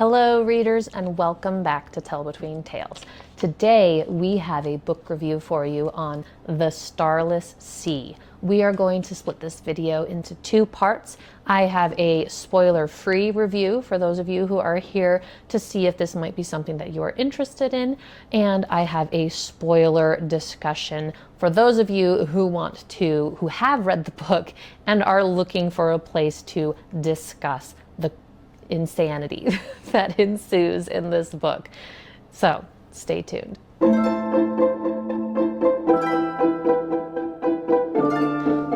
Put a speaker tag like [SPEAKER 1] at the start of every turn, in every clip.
[SPEAKER 1] Hello readers, and welcome back to Tell Between Tales. Today we have a book review for you on The Starless Sea. We are going to split this video into two parts. I have a spoiler-free review for those of you who are here to see if this might be something that you are interested in, and I have a spoiler discussion for those of you who have read the book and are looking for a place to discuss the insanity that ensues in this book. So stay tuned.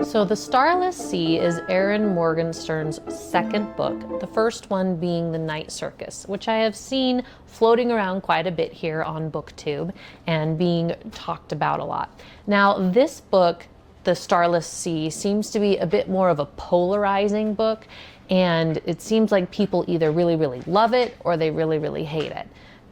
[SPEAKER 1] So The Starless Sea is Erin Morgenstern's second book, the first one being The Night Circus, which I have seen floating around quite a bit here on BookTube and being talked about a lot. Now this book, The Starless Sea, seems to be a bit more of a polarizing book, and it seems like people either really, really love it or they really, really hate it.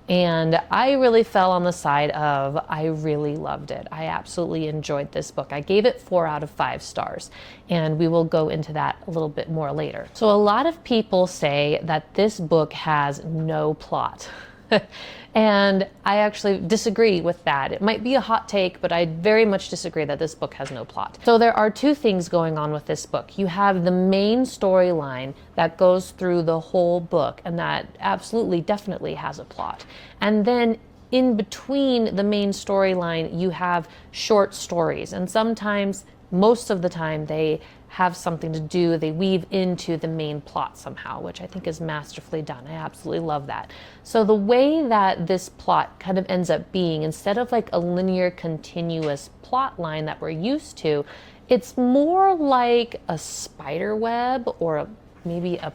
[SPEAKER 1] And I really fell on the side of I really loved it. I absolutely enjoyed this book. I gave it 4 out of 5 stars, and we will go into that a little bit more later. So a lot of people say that this book has no plot. And I actually disagree with that. It might be a hot take, but I very much disagree that this book has no plot. So there are two things going on with this book. You have the main storyline that goes through the whole book, and that absolutely, definitely has a plot. And then in between the main storyline, you have short stories, and sometimes, most of the time, they have something to do, they weave into the main plot somehow, which I think is masterfully done. I absolutely love that. So the way that this plot kind of ends up being, instead of like a linear continuous plot line that we're used to, it's more like a spider web or maybe a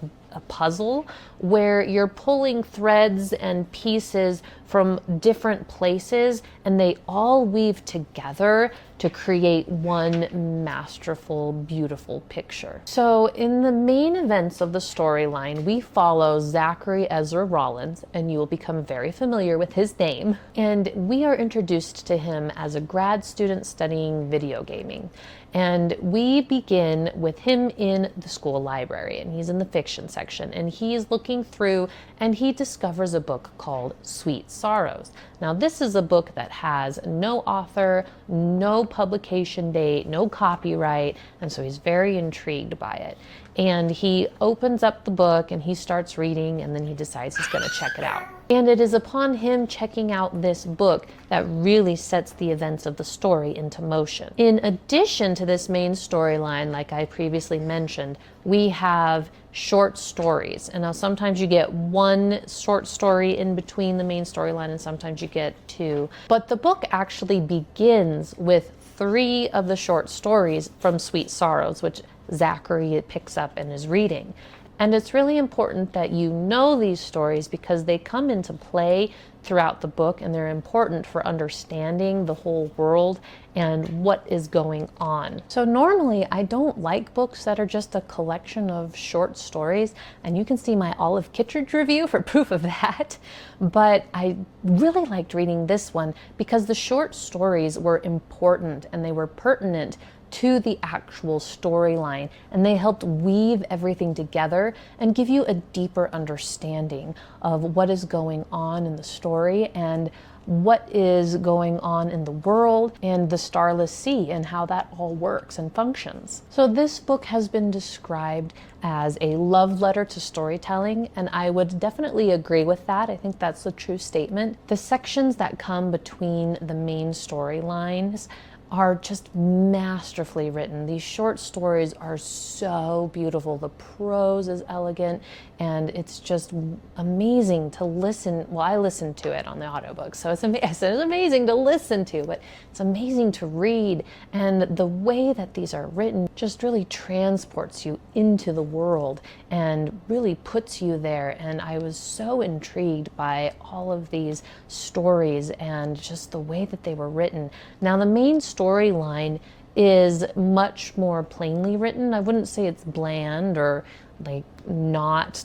[SPEAKER 1] puzzle where you're pulling threads and pieces from different places, and they all weave together to create one masterful, beautiful picture. So in the main events of the storyline, we follow Zachary Ezra Rollins, and you will become very familiar with his name. And we are introduced to him as a grad student studying video gaming. And we begin with him in the school library, and he's in the fiction section, and he's looking through and he discovers a book called Sweet Sorrows. Now this is a book that has no author, no publication date, no copyright, and so he's very intrigued by it. And he opens up the book and he starts reading, and then he decides he's going to check it out. And it is upon him checking out this book that really sets the events of the story into motion. In addition to this main storyline, like I previously mentioned, we have short stories. And now sometimes you get one short story in between the main storyline, and sometimes you get 2. But the book actually begins with 3 of the short stories from Sweet Sorrows, which Zachary picks up and is reading. And it's really important that you know these stories because they come into play throughout the book, and they're important for understanding the whole world and what is going on. So normally I don't like books that are just a collection of short stories, and you can see my Olive Kitteridge review for proof of that. But I really liked reading this one because the short stories were important and they were pertinent to the actual storyline, and they helped weave everything together and give you a deeper understanding of what is going on in the story and what is going on in the world and the Starless Sea and how that all works and functions. So this book has been described as a love letter to storytelling, and I would definitely agree with that. I think that's a true statement. The sections that come between the main storylines are just masterfully written. These short stories are so beautiful. The prose is elegant, and it's just amazing to listen. Well, I listened to it on the audiobook, so it's amazing to listen to, but it's amazing to read. And the way that these are written just really transports you into the world and really puts you there. And I was so intrigued by all of these stories and just the way that they were written. Now, the main storyline is much more plainly written. I wouldn't say it's bland or like not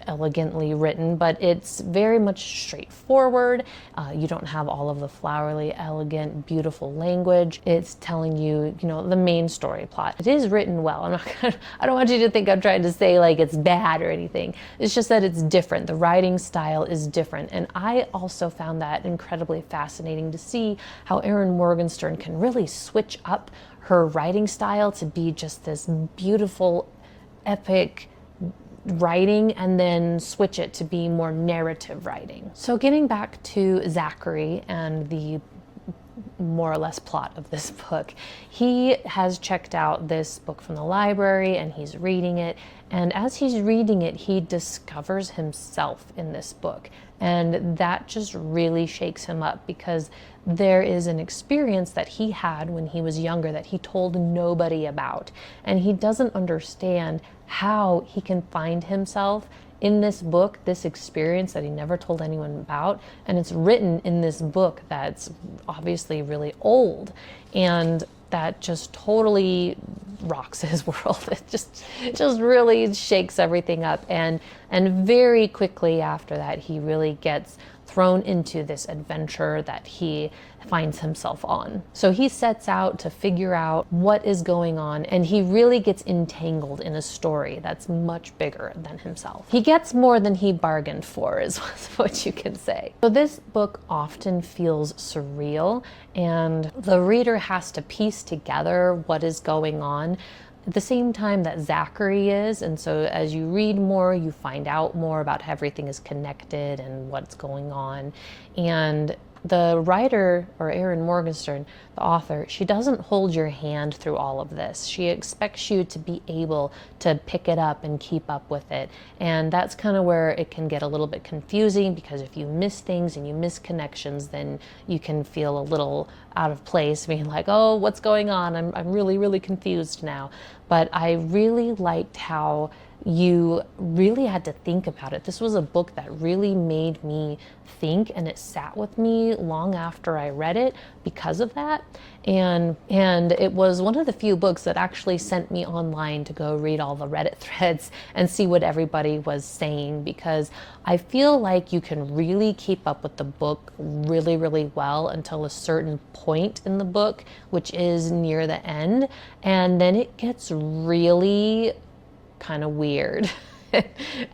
[SPEAKER 1] elegantly written, but it's very much straightforward. You don't have all of the flowery, elegant, beautiful language. It's telling you, the main story plot. It is written well. I don't want you to think I'm trying to say like it's bad or anything. It's just that it's different. The writing style is different. And I also found that incredibly fascinating to see how Erin Morgenstern can really switch up her writing style to be just this beautiful, epic writing and then switch it to be more narrative writing. So getting back to Zachary and the more or less plot of this book, he has checked out this book from the library and he's reading it. And as he's reading it, he discovers himself in this book. And that just really shakes him up because there is an experience that he had when he was younger that he told nobody about. And he doesn't understand how he can find himself in this book, this experience that he never told anyone about. And it's written in this book that's obviously really old. And that just totally rocks his world. It just really shakes everything up. And very quickly after that, he really gets thrown into this adventure that he finds himself on. So he sets out to figure out what is going on, and he really gets entangled in a story that's much bigger than himself. He gets more than he bargained for, is what you can say. So this book often feels surreal, and the reader has to piece together what is going on at the same time that Zachary is. And so as you read more, you find out more about how everything is connected and what's going on. And the writer, or Erin Morgenstern, the author, she doesn't hold your hand through all of this. She expects you to be able to pick it up and keep up with it. And that's kind of where it can get a little bit confusing, because if you miss things and you miss connections, then you can feel a little out of place, being like, oh, what's going on? I'm really, really confused now. But I really liked how you really had to think about it. This was a book that really made me think, and it sat with me long after I read it because of that. And it was one of the few books that actually sent me online to go read all the Reddit threads and see what everybody was saying, because I feel like you can really keep up with the book really, really well until a certain point in the book, which is near the end. And then it gets really kind of weird.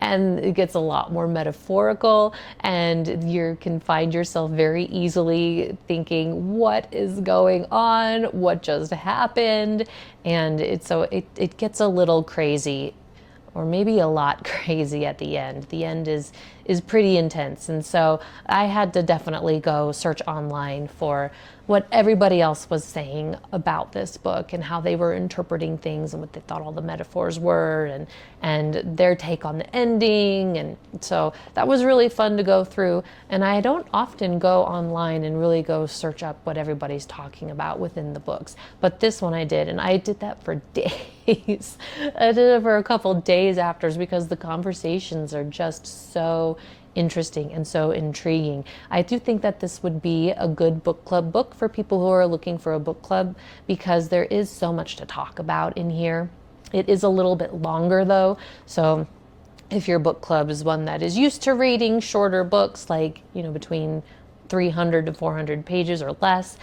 [SPEAKER 1] And it gets a lot more metaphorical, and you can find yourself very easily thinking, what is going on? What just happened? And it gets a little crazy, or maybe a lot crazy at the end. The end is pretty intense. And so I had to definitely go search online for what everybody else was saying about this book and how they were interpreting things and what they thought all the metaphors were, and their take on the ending. And so that was really fun to go through. And I don't often go online and really go search up what everybody's talking about within the books. But this one I did, and I did that for days. I did it for a couple days after, because the conversations are just so interesting and so intriguing. I do think that this would be a good book club book for people who are looking for a book club, because there is so much to talk about in here. It is a little bit longer though, so if your book club is one that is used to reading shorter books, like, between 300 to 400 pages or less,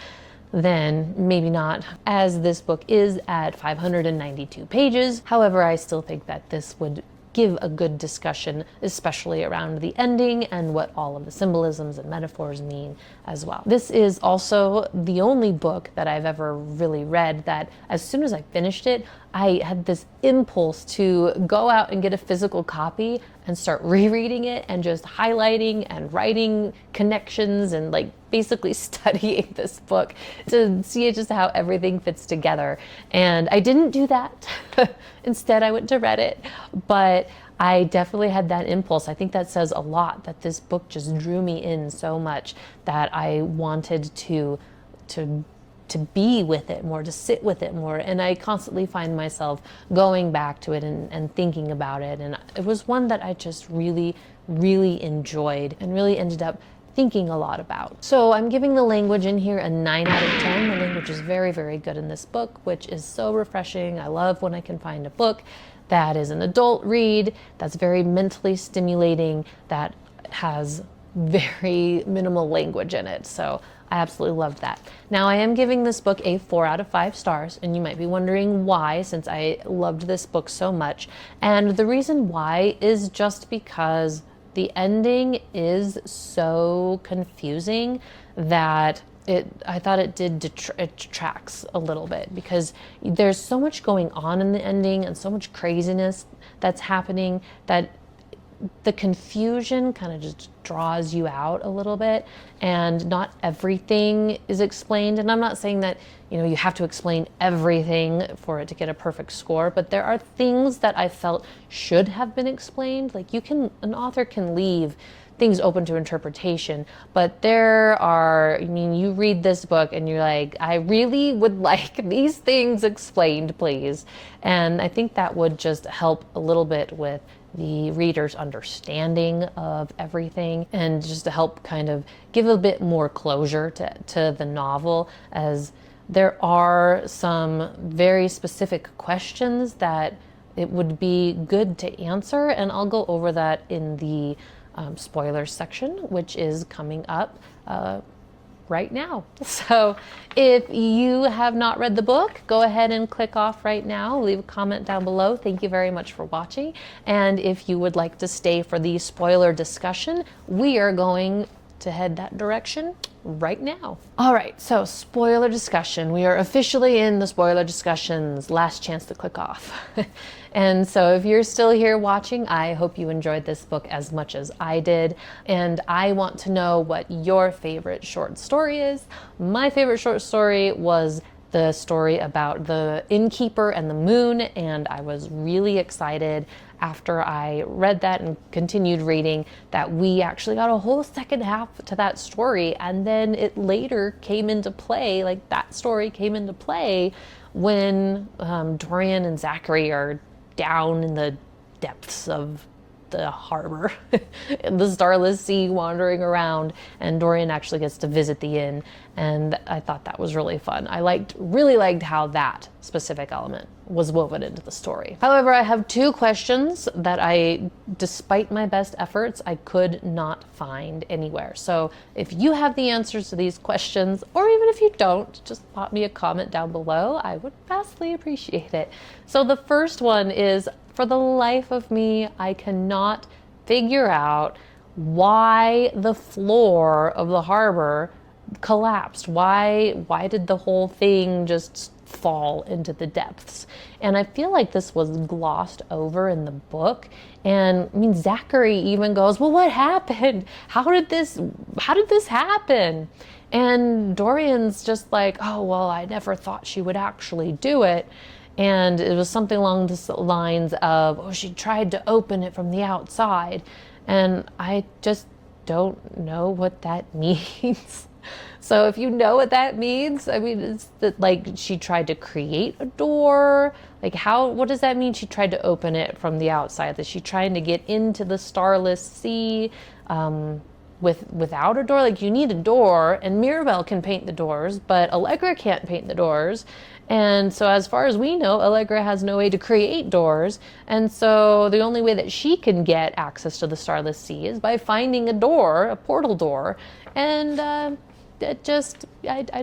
[SPEAKER 1] then maybe not, as this book is at 592 pages. However, I still think that this would give a good discussion, especially around the ending and what all of the symbolisms and metaphors mean as well. This is also the only book that I've ever really read that as soon as I finished it, I had this impulse to go out and get a physical copy and start rereading it and just highlighting and writing connections and basically studying this book to see just how everything fits together. And I didn't do that. Instead, I went to Reddit, but I definitely had that impulse. I think that says a lot, that this book just drew me in so much that I wanted to be with it more, to sit with it more. And I constantly find myself going back to it and thinking about it. And it was one that I just really, really enjoyed and really ended up thinking a lot about. So I'm giving the language in here a 9 out of 10. The language is very, very good in this book, which is so refreshing. I love when I can find a book that is an adult read, that's very mentally stimulating, that has very minimal language in it. So I absolutely loved that. Now, I am giving this book a 4 out of 5 stars, and you might be wondering why, since I loved this book so much. And the reason why is just because the ending is so confusing that I thought it detracts a little bit, because there's so much going on in the ending and so much craziness that's happening that the confusion kind of just draws you out a little bit, and not everything is explained. And I'm not saying that, you have to explain everything for it to get a perfect score, but there are things that I felt should have been explained. Like an author can leave things open to interpretation, but you read this book and you're like, I really would like these things explained, please. And I think that would just help a little bit with the reader's understanding of everything, and just to help kind of give a bit more closure to the novel, as there are some very specific questions that it would be good to answer, and I'll go over that in the spoilers section, which is coming up right now. So if you have not read the book, go ahead and click off right now. Leave a comment down below. Thank you very much for watching. And if you would like to stay for the spoiler discussion, we are going to head that direction right now. All right, so spoiler discussion. We are officially in the spoiler discussions. Last chance to click off. And so if you're still here watching, I hope you enjoyed this book as much as I did. And I want to know what your favorite short story is. My favorite short story was the story about the innkeeper and the moon, and I was really excited after I read that and continued reading that we actually got a whole second half to that story, and then it later came into play, like that story came into play when Dorian and Zachary are down in the depths of the harbor, in the Starless Sea, wandering around, and Dorian actually gets to visit the inn, and I thought that was really fun. I really liked how that specific element was woven into the story. However, I have 2 questions that despite my best efforts, I could not find anywhere. So if you have the answers to these questions, or even if you don't, just pop me a comment down below. I would vastly appreciate it. So the first one is, for the life of me, I cannot figure out why the floor of the harbor collapsed. Why did the whole thing just fall into the depths? And I feel like this was glossed over in the book. And I mean, Zachary even goes, well, what happened? How did this happen? And Dorian's just like, oh, well, I never thought she would actually do it. And it was something along the lines of, oh, she tried to open it from the outside. And I just don't know what that means. So if you know what that means, I mean, it's that, like, she tried to create a door. Like, what does that mean? She tried to open it from the outside. Is she trying to get into the Starless Sea without a door? Like, you need a door, and Mirabelle can paint the doors, but Allegra can't paint the doors. And so as far as we know, Allegra has no way to create doors. And so the only way that she can get access to the Starless Sea is by finding a door, a portal door. And I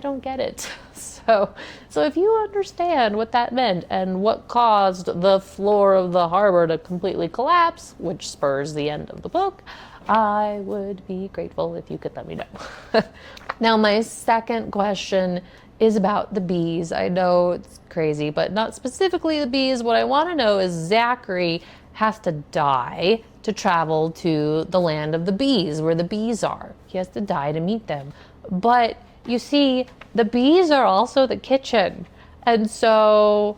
[SPEAKER 1] don't get it. So if you understand what that meant and what caused the floor of the harbor to completely collapse, which spurs the end of the book, I would be grateful if you could let me know. Now, my second question is about the bees. I know it's crazy, but not specifically the bees. What I want to know is Zachary has to die to travel to the land of the bees, where the bees are. He has to die to meet them. But you see, the bees are also the kitchen. And so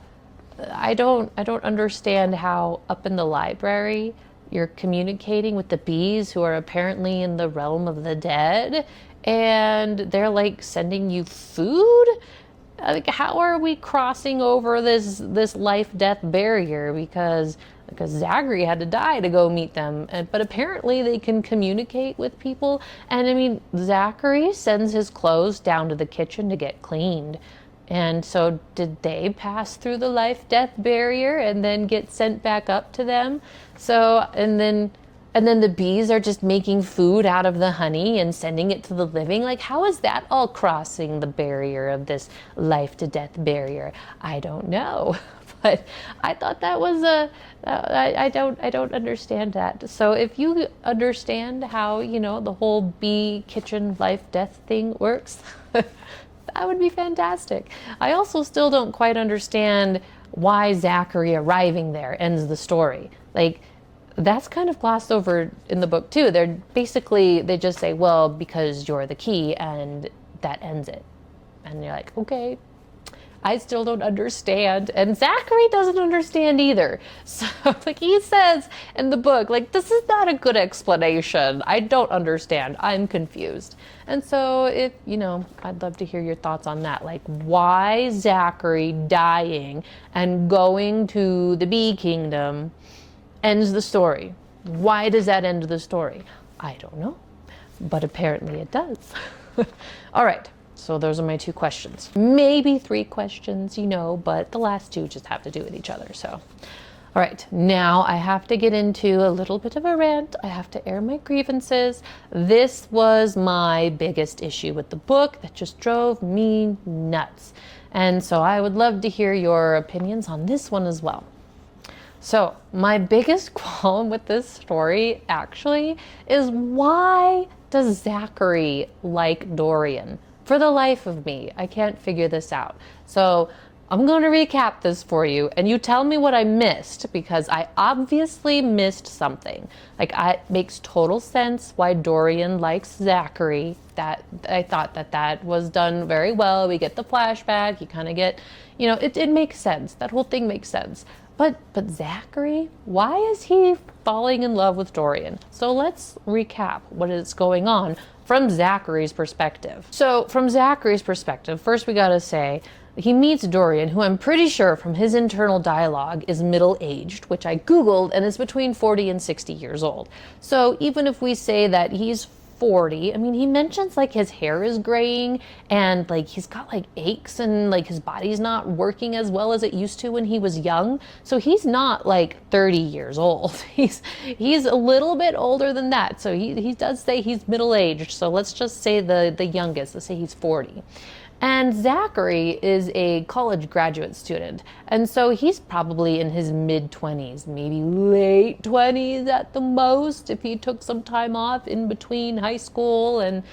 [SPEAKER 1] I don't understand how up in the library you're communicating with the bees, who are apparently in the realm of the dead, and they're like sending you food. Like, how are we crossing over this life-death barrier? Because Zachary had to die to go meet them, but apparently they can communicate with people. And I mean, Zachary sends his clothes down to the kitchen to get cleaned. And so did they pass through the life-death barrier and then get sent back up to them? So, and then the bees are just making food out of the honey and sending it to the living. Like, how is that all crossing the barrier of this life to death barrier? I don't know. But I thought that was I don't understand that. So if you understand how, the whole bee kitchen life death thing works, that would be fantastic. I also still don't quite understand why Zachary arriving there ends the story. Like, that's kind of glossed over in the book too. They just say, well, because you're the key, and that ends it. And you're like, okay, I still don't understand. And Zachary doesn't understand either. So like he says in the book, like, this is not a good explanation. I don't understand. I'm confused. And so I'd love to hear your thoughts on that. Like, why Zachary dying and going to the bee kingdom ends the story. Why does that end the story? I don't know, but apparently it does. All right, so those are my 2 questions. Maybe 3 questions, but the last 2 just have to do with each other. So, all right, now I have to get into a little bit of a rant. I have to air my grievances. This was my biggest issue with the book that just drove me nuts. And so I would love to hear your opinions on this one as well. So my biggest qualm with this story actually is, why does Zachary like Dorian? For the life of me, I can't figure this out. So I'm going to recap this for you, and you tell me what I missed, because I obviously missed something. Like, it makes total sense why Dorian likes Zachary. That I thought that was done very well. We get the flashback. You kind of get, it makes sense. That whole thing makes sense. But Zachary, why is he falling in love with Dorian? So let's recap what is going on from Zachary's perspective. So from Zachary's perspective, first we gotta say, he meets Dorian, who I'm pretty sure from his internal dialogue is middle-aged, which I Googled, and is between 40 and 60 years old. So even if we say that he's 40, I mean, he mentions like his hair is graying and like he's got like aches and like his body's not working as well as it used to when he was young. So he's not like 30 years old. He's a little bit older than that. So he does say he's middle-aged. So let's just say the youngest, let's say he's 40. And Zachary is a college graduate student. And so he's probably in his mid-20s, maybe late 20s at the most, if he took some time off in between high school and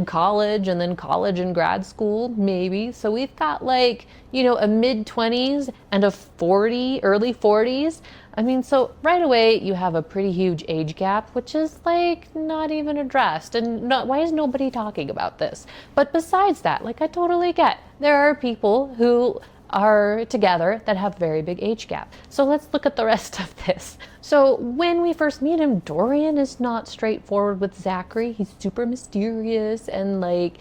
[SPEAKER 1] college, and then college and grad school, maybe. So we've got like, a mid-20s and a early 40s. I mean, so right away you have a pretty huge age gap, which is like not even addressed. And why is nobody talking about this? But besides that, like, I totally get, there are people who are together that have very big age gap. So let's look at the rest of this. So when we first meet him, Dorian is not straightforward with Zachary. He's super mysterious, and like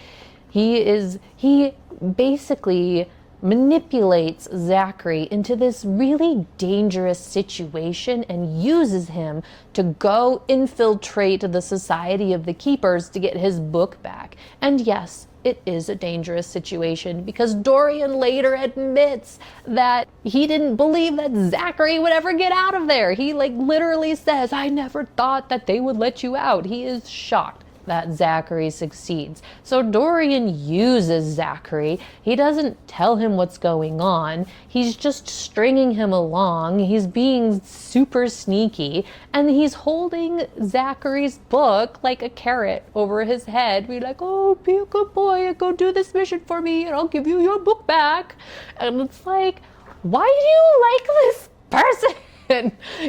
[SPEAKER 1] he basically manipulates Zachary into this really dangerous situation and uses him to go infiltrate the Society of the Keepers to get his book back. And yes, it is a dangerous situation, because Dorian later admits that he didn't believe that Zachary would ever get out of there. He like literally says, I never thought that they would let you out. He is shocked that Zachary succeeds. So Dorian uses Zachary. He doesn't tell him what's going on. He's just stringing him along. He's being super sneaky, and he's holding Zachary's book like a carrot over his head. Be like, oh, be a good boy and go do this mission for me, and I'll give you your book back. And it's like, why do you like this person?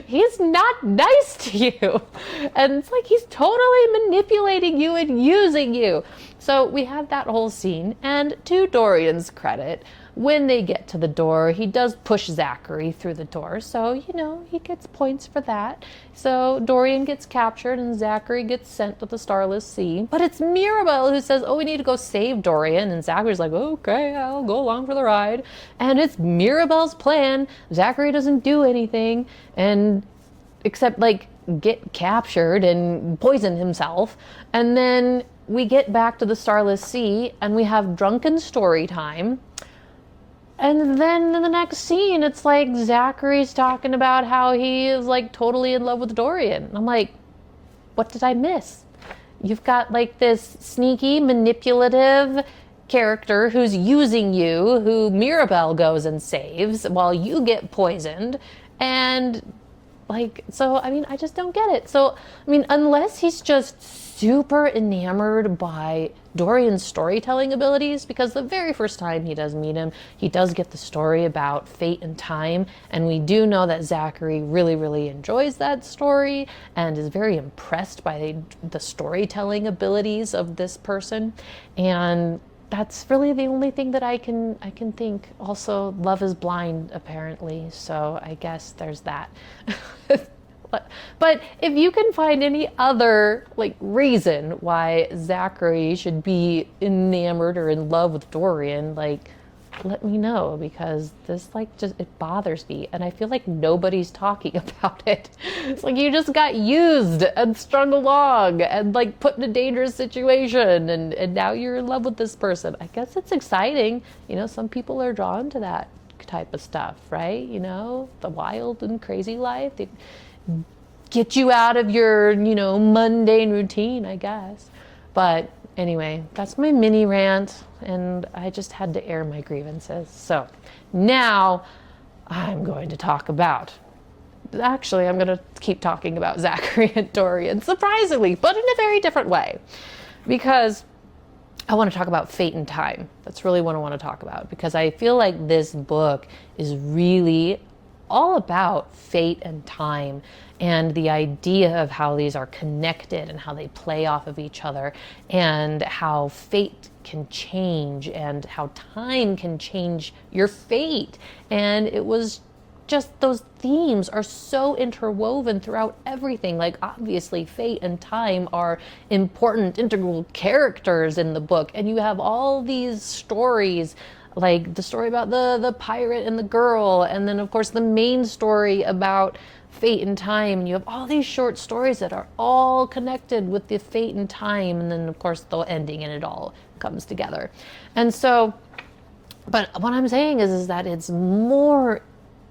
[SPEAKER 1] He's not nice to you. And it's like he's totally manipulating you and using you. So we have that whole scene. And to Dorian's credit, when they get to the door, he does push Zachary through the door. So, he gets points for that. So Dorian gets captured and Zachary gets sent to the Starless Sea. But it's Mirabel who says, oh, we need to go save Dorian. And Zachary's like, okay, I'll go along for the ride. And it's Mirabel's plan. Zachary doesn't do anything, and except like get captured and poison himself. And then we get back to the Starless Sea and we have drunken story time. And then in the next scene, it's like Zachary's talking about how he is like totally in love with Dorian. And I'm like, what did I miss? You've got like this sneaky, manipulative character who's using you, who Mirabelle goes and saves while you get poisoned. And like, so, I mean, I just don't get it. So, I mean, unless he's just super enamored by Dorian's storytelling abilities, because the very first time he does meet him, he does get the story about fate and time. And we do know that Zachary really, really enjoys that story and is very impressed by the storytelling abilities of this person. And that's really the only thing that I can think. Also, love is blind, apparently. So I guess there's that. But if you can find any other like reason why Zachary should be enamored or in love with Dorian, like, let me know, because this like just, it bothers me, and I feel like nobody's talking about it. It's like you just got used and strung along and like put in a dangerous situation, and now you're in love with this person. I guess it's exciting. You know, some people are drawn to that type of stuff, right? You know, the wild and crazy life. They get you out of your, you know, mundane routine, I guess. But anyway, that's my mini rant, and I just had to air my grievances. So now I'm going to talk about, actually, I'm going to keep talking about Zachary and Dorian, surprisingly, but in a very different way, because I want to talk about fate and time. That's really what I want to talk about, because I feel like this book is really all about fate and time, and the idea of how these are connected and how they play off of each other, and how fate can change and how time can change your fate. And it was just, those themes are so interwoven throughout everything. Like, obviously fate and time are important, integral characters in the book, and you have all these stories, like the story about the pirate and the girl, and then of course the main story about fate and time. And you have all these short stories that are all connected with the fate and time, and then of course the ending, and it all comes together. And so, but what I'm saying is that it's more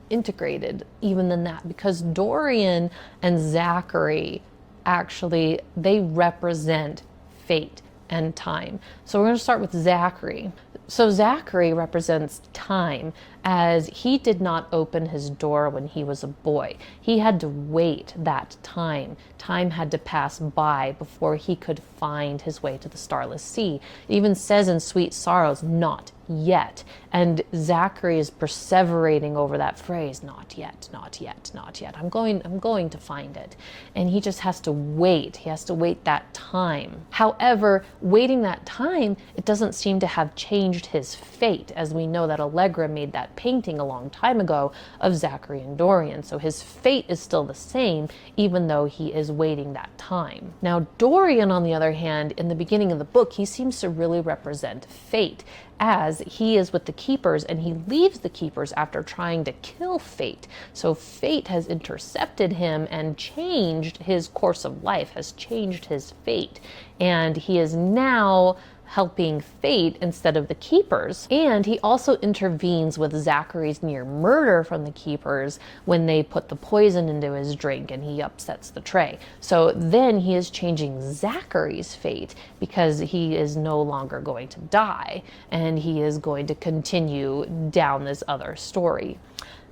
[SPEAKER 1] integrated even than that, because Dorian and Zachary, actually, they represent fate and time. So we're going to start with Zachary. So Zachary represents time, as he did not open his door when he was a boy. He had to wait that time. Time had to pass by before he could find his way to the Starless Sea. It even says in Sweet Sorrows, not yet. And Zachary is perseverating over that phrase, not yet, not yet, not yet. I'm going to find it. And he just has to wait. He has to wait that time. However, waiting that time, it doesn't seem to have changed his fate, as we know that Allegra made that painting a long time ago of Zachary and Dorian. So his fate is still the same, even though he is waiting that time. Now, Dorian, on the other hand, in the beginning of the book, he seems to really represent fate, as he is with the Keepers, and he leaves the Keepers after trying to kill Fate. So Fate has intercepted him and changed his course of life, has changed his fate. And he is now helping Fate instead of the Keepers. And he also intervenes with Zachary's near murder from the Keepers when they put the poison into his drink and he upsets the tray. So then he is changing Zachary's fate, because he is no longer going to die, and he is going to continue down this other story.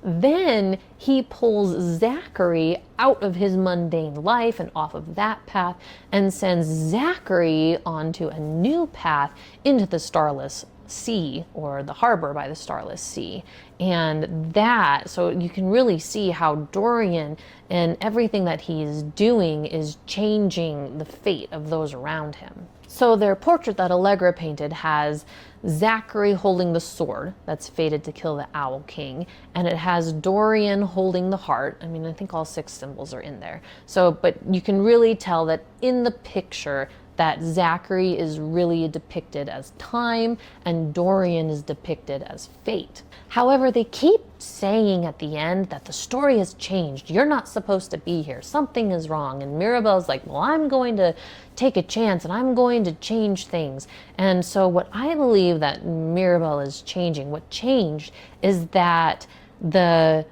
[SPEAKER 1] Then he pulls Zachary out of his mundane life and off of that path, and sends Zachary onto a new path into the Starless Sea, or the harbor by the Starless Sea. And that, so you can really see how Dorian and everything that he is doing is changing the fate of those around him. So their portrait that Allegra painted has Zachary holding the sword that's fated to kill the Owl King, and it has Dorian holding the heart. I mean, I think all 6 symbols are in there. So, but you can really tell that in the picture that Zachary is really depicted as time and Dorian is depicted as fate. However, they keep saying at the end that the story has changed. You're not supposed to be here. Something is wrong. And Mirabel's like, well, I'm going to take a chance and I'm going to change things. And so what I believe that Mirabel is changing, what changed is that the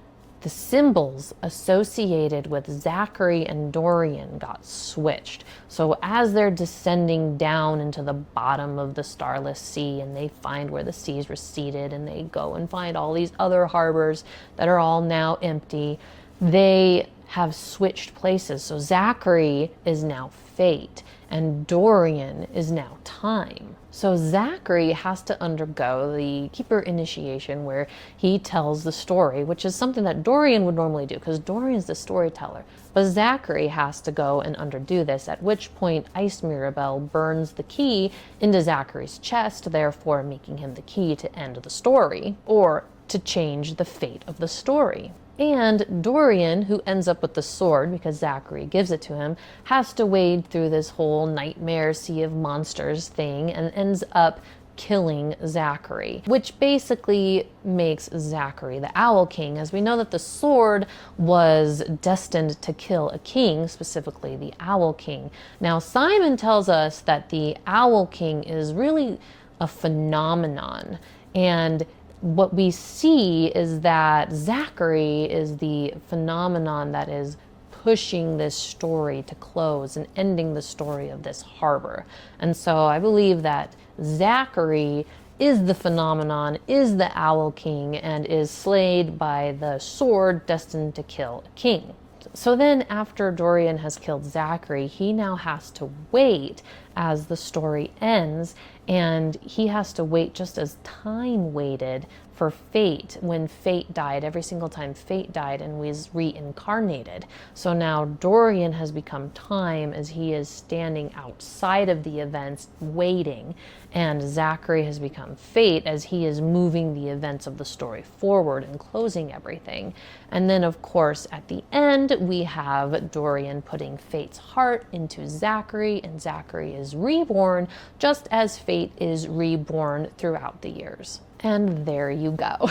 [SPEAKER 1] symbols associated with Zachary and Dorian got switched. So as they're descending down into the bottom of the Starless Sea and they find where the seas receded and they go and find all these other harbors that are all now empty, they have switched places. So Zachary is now fate and Dorian is now time. So Zachary has to undergo the Keeper initiation where he tells the story, which is something that Dorian would normally do because Dorian's the storyteller. But Zachary has to go and underdo this, at which point Ice Mirabel burns the key into Zachary's chest, therefore making him the key to end the story or to change the fate of the story. And Dorian, who ends up with the sword because Zachary gives it to him, has to wade through this whole nightmare sea of monsters thing and ends up killing Zachary, which basically makes Zachary the Owl King, as we know that the sword was destined to kill a king, specifically the Owl King. Now, Simon tells us that the Owl King is really a phenomenon, and what we see is that Zachary is the phenomenon that is pushing this story to close and ending the story of this harbor. And so I believe that Zachary is the phenomenon, is the Owl King, and is slayed by the sword destined to kill a king. So then after Dorian has killed Zachary, he now has to wait as the story ends, and he has to wait just as time waited for Fate when Fate died. Every single time Fate died and was reincarnated. So now Dorian has become time as he is standing outside of the events waiting, and Zachary has become Fate as he is moving the events of the story forward and closing everything. And then of course at the end we have Dorian putting Fate's heart into Zachary, and Zachary is reborn just as Fate is reborn throughout the years. And there you go.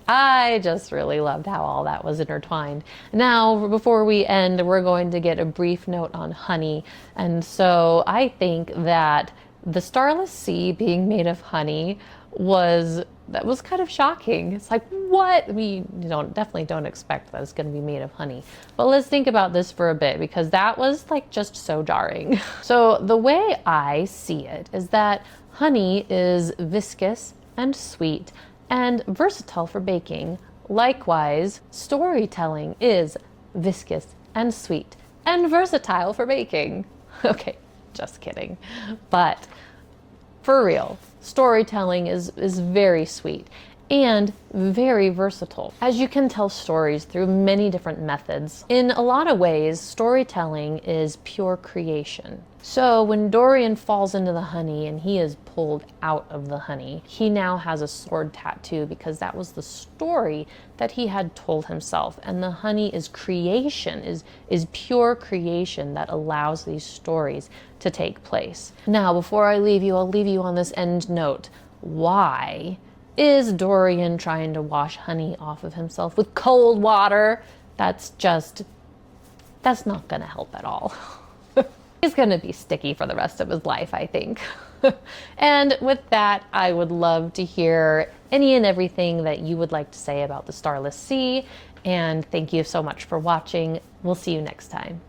[SPEAKER 1] I just really loved how all that was intertwined. Now, before we end, we're going to get a brief note on honey. And so I think that the Starless Sea being made of honey was kind of shocking. It's like, what? We definitely don't expect that it's going to be made of honey. But let's think about this for a bit, because that was like just so jarring. So the way I see it is that honey is viscous and sweet and versatile for baking. Likewise, storytelling is viscous and sweet and versatile for baking. Okay, just kidding. But for real, storytelling is very sweet and very versatile, as you can tell stories through many different methods. In a lot of ways, storytelling is pure creation. So when Dorian falls into the honey and he is pulled out of the honey, he now has a sword tattoo because that was the story that he had told himself. And the honey is creation, is pure creation that allows these stories to take place. Now, before I leave you, I'll leave you on this end note. Why is Dorian trying to wash honey off of himself with cold water? That's not gonna help at all. He's gonna be sticky for the rest of his life, I think. And with that, I would love to hear any and everything that you would like to say about the Starless Sea. And thank you so much for watching. We'll see you next time.